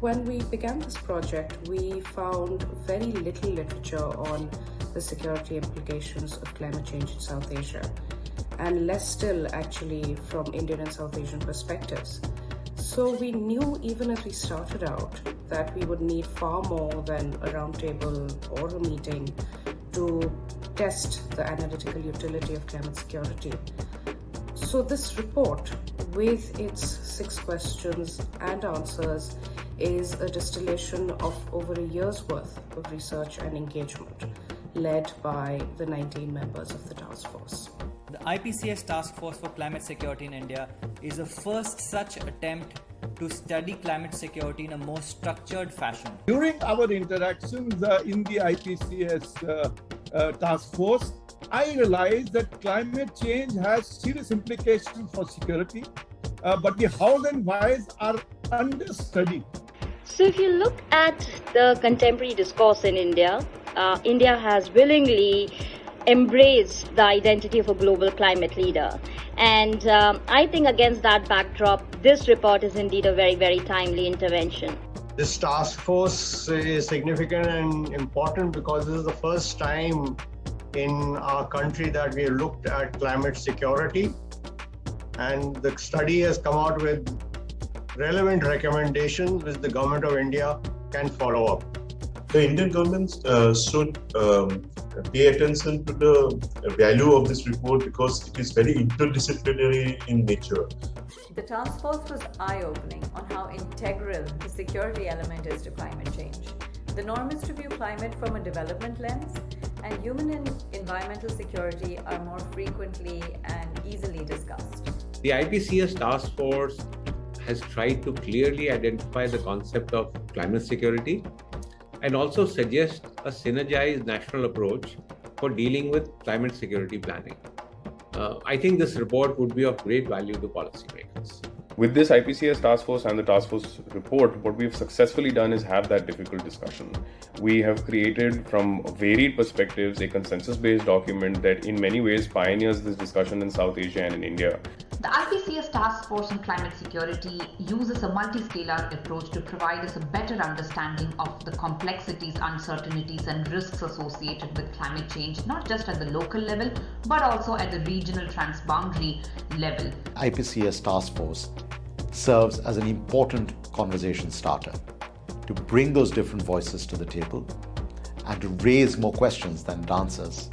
When we began this project, we found very little literature on the security implications of climate change in South Asia, and less still actually from Indian and South Asian perspectives. So we knew even as we started out that we would need far more than a roundtable or a meeting to test the analytical utility of climate security. So this report, with its 6 questions and answers, is a distillation of over a year's worth of research and engagement, led by the 19 members of the task force. The IPCS Taskforce for Climate Security in India is the first such attempt to study climate security in a more structured fashion. During our interactions in the IPCS task force, I realized that climate change has serious implications for security, but the hows and whys are understudied. So if you look at the contemporary discourse in India, India has willingly embraced the identity of a global climate leader. And I think against that backdrop, this report is indeed a very, very timely intervention. This task force is significant and important because this is the first time in our country that we looked at climate security. And the study has come out with relevant recommendations which the government of India can follow up. The Indian government should pay attention to the value of this report because it is very interdisciplinary in nature. The task force was eye-opening on how integral the security element is to climate change. The norm is to view climate from a development lens, and human and environmental security are more frequently and easily discussed. The IPCS task force has tried to clearly identify the concept of climate security and also suggest a synergized national approach for dealing with climate security planning. I think this report would be of great value to policymakers. With this IPCS task force and the task force report, what we've successfully done is have that difficult discussion. We have created from varied perspectives a consensus-based document that in many ways pioneers this discussion in South Asia and in India. The IPCS Task Force on Climate Security uses a multi-scalar approach to provide us a better understanding of the complexities, uncertainties and risks associated with climate change, not just at the local level, but also at the regional transboundary level. IPCS Task Force serves as an important conversation starter to bring those different voices to the table and to raise more questions than answers